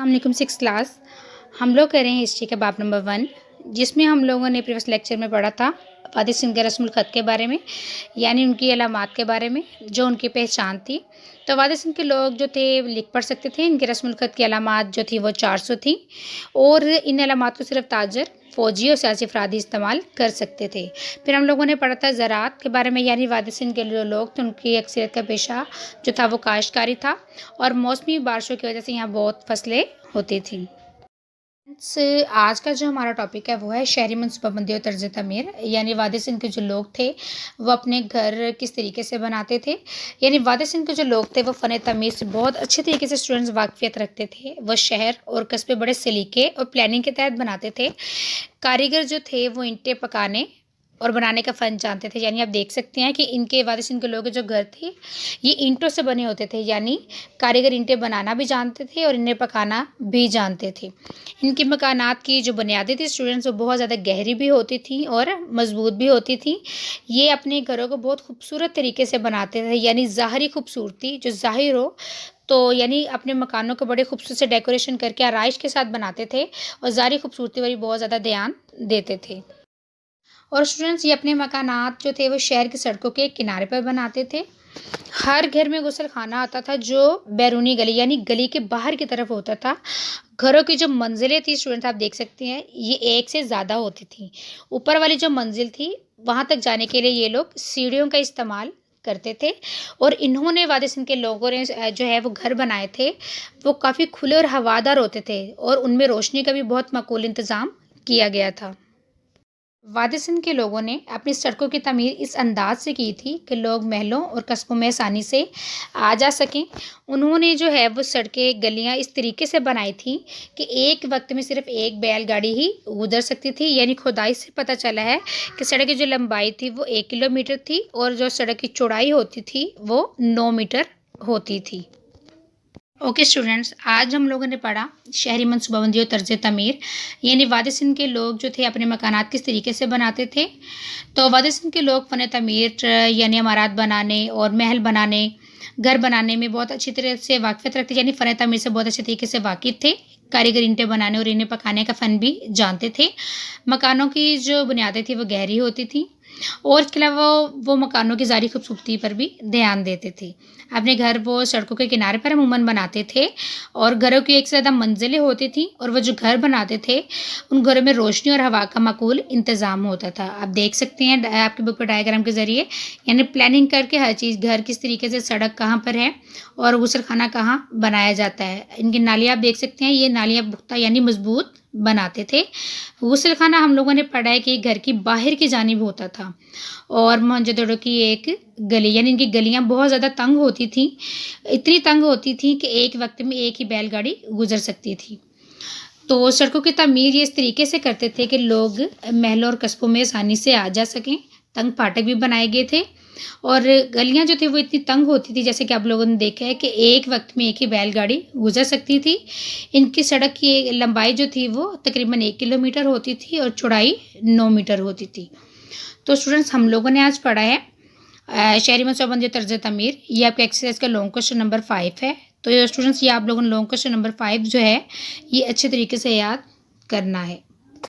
السلام علیکم 6 کلاس. ہم لوگ کر رہے ہیں ہسٹری کا باب نمبر 1، جس میں ہم لوگوں نے پریویس لیکچر میں پڑھا تھا وادی سندھ کے رسم الخط کے بارے میں، یعنی ان کی علامات کے بارے میں جو ان کی پہچان تھی. تو وادی سندھ کے لوگ جو تھے لکھ پڑھ سکتے تھے. ان کے رسم الخط کی علامات جو تھی وہ 400 تھیں، اور ان علامات کو صرف تاجر، فوجی اور سیاسی افراد ہی استعمال کر سکتے تھے. پھر ہم لوگوں نے پڑھا تھا زراعت کے بارے میں، یعنی وادی سندھ کے جو لوگ تھے ان کی اکثریت کا پیشہ جو تھا وہ کاشتکاری تھا، اور موسمی بارشوں کی وجہ سے یہاں بہت فصلیں ہوتی تھیں. آج کا جو ہمارا ٹاپک ہے وہ ہے شہری منصوبہ بندی اور طرز تعمیر، یعنی وادی سندھ کے جو لوگ تھے وہ اپنے گھر کس طریقے سے بناتے تھے. یعنی وادی سندھ کے جو لوگ تھے وہ فن تعمیر سے بہت اچھے طریقے سے اسٹوڈنٹس واقفیت رکھتے تھے. وہ شہر اور قصبے بڑے سلیقے اور پلاننگ کے تحت بناتے تھے. کاریگر جو تھے وہ اینٹیں پکانے اور بنانے کا فن جانتے تھے. یعنی آپ دیکھ سکتے ہیں کہ ان کے وادی سندھ کے لوگوں کے جو گھر تھے یہ اینٹوں سے بنے ہوتے تھے. یعنی کاریگر اینٹیں بنانا بھی جانتے تھے اور انہیں پکانا بھی جانتے تھے. ان کی مکانات کی جو بنیادیں تھی اسٹوڈنٹس وہ بہت زیادہ گہری بھی ہوتی تھیں اور مضبوط بھی ہوتی تھیں. یہ اپنے گھروں کو بہت خوبصورت طریقے سے بناتے تھے. یعنی ظاہری خوبصورتی جو ظاہر ہو تو یعنی اپنے مکانوں کو بڑے خوبصورت سے ڈیکوریشن کر کے آرائش کے ساتھ بناتے تھے، اور ظاہری خوبصورتی پر بھی بہت زیادہ دھیان دیتے تھے. اور اسٹوڈنٹس یہ اپنے مکانات جو تھے وہ شہر کی سڑکوں کے کنارے پر بناتے تھے. ہر گھر میں غسل خانہ آتا تھا جو بیرونی گلی یعنی گلی کے باہر کی طرف ہوتا تھا. گھروں کی جو منزلیں تھی اسٹوڈنٹ آپ دیکھ سکتے ہیں یہ ایک سے زیادہ ہوتی تھیں. اوپر والی جو منزل تھی وہاں تک جانے کے لیے یہ لوگ سیڑھیوں کا استعمال کرتے تھے. اور انہوں نے وادی سندھ کے لوگوں نے جو ہے وہ گھر بنائے تھے وہ کافی کھلے اور ہوادار ہوتے تھے، اور ان میں روشنی کا بھی بہت معقول انتظام کیا گیا تھا. وادی سندھ کے لوگوں نے اپنی سڑکوں کی تعمیر اس انداز سے کی تھی کہ لوگ محلوں اور قصبوں میں آسانی سے آ جا سکیں. انہوں نے جو ہے وہ سڑکیں گلیاں اس طریقے سے بنائی تھیں کہ ایک وقت میں صرف ایک بیل گاڑی ہی گزر سکتی تھی. یعنی کھدائی سے پتہ چلا ہے کہ سڑک کی جو لمبائی تھی وہ 1 کلومیٹر تھی، اور جو سڑک کی چوڑائی ہوتی تھی وہ 9 میٹر ہوتی تھی. اوکے اسٹوڈنٹس، آج ہم لوگوں نے پڑھا شہری منصوبہ بندی اور طرز تعمیر، یعنی وادی سندھ کے لوگ جو تھے اپنے مکانات کس طریقے سے بناتے تھے. تو وادی سندھ کے لوگ فن تعمیر یعنی عمارات بنانے اور محل بنانے، گھر بنانے میں بہت اچھی طرح سے واقفیت رکھتے، یعنی فن تعمیر سے بہت اچھے طریقے سے واقف تھے. کاریگر اینٹیں بنانے اور انہیں پکانے کا فن بھی جانتے تھے. مکانوں کی جو بنیادیں تھیں وہ گہری ہوتی تھیں، اور اس کے علاوہ وہ مکانوں کی ظاہری خوبصورتی پر بھی دھیان دیتے تھے. اپنے گھر وہ سڑکوں کے کنارے پر عموماً بناتے تھے، اور گھروں کی ایک سے زیادہ منزلیں ہوتی تھیں، اور وہ جو گھر بناتے تھے ان گھروں میں روشنی اور ہوا کا معقول انتظام ہوتا تھا. آپ دیکھ سکتے ہیں آپ کی بک پر ڈائیگرام کے ذریعے، یعنی پلاننگ کر کے ہر چیز گھر کس طریقے سے، سڑک کہاں پر ہے اور غسل خانہ کہاں بنایا جاتا ہے. ان کی نالیاں آپ دیکھ سکتے ہیں، یہ نالیاں پختہ یعنی مضبوط بناتے تھے. غسل خانہ ہم لوگوں نے پڑھا ہے کہ گھر کی باہر کی جانب ہوتا تھا، اور موہنجودڑو کی ایک گلی یعنی ان کی گلیاں بہت زیادہ تنگ ہوتی تھیں. اتنی تنگ ہوتی تھیں کہ ایک وقت میں ایک ہی بیل گاڑی گزر سکتی تھی. تو سڑکوں کی تعمیر یہ اس طریقے سے کرتے تھے کہ لوگ محلوں اور قصبوں میں آسانی سے آ جا سکیں. تنگ پھاٹک بھی بنائے گئے تھے، اور گلیاں جو تھی وہ اتنی تنگ ہوتی تھی جیسے کہ آپ لوگوں نے دیکھا ہے کہ ایک وقت میں ایک ہی بیل گاڑی گزر سکتی تھی. ان کی سڑک کی لمبائی جو تھی وہ تقریباً 1 کلومیٹر ہوتی تھی، اور چوڑائی 9 میٹر ہوتی تھی. تو اسٹوڈنٹس ہم لوگوں نے آج پڑھا ہے شہری منصوبہ بندی طرز تعمیر. یہ آپ کے ایکسرسائز کا لانگ کوسچن نمبر 5 ہے. تو اسٹوڈنٹس یہ آپ لوگوں نے لانگ کوسچن نمبر 5 جو ہے یہ اچھے طریقے سے یاد کرنا ہے.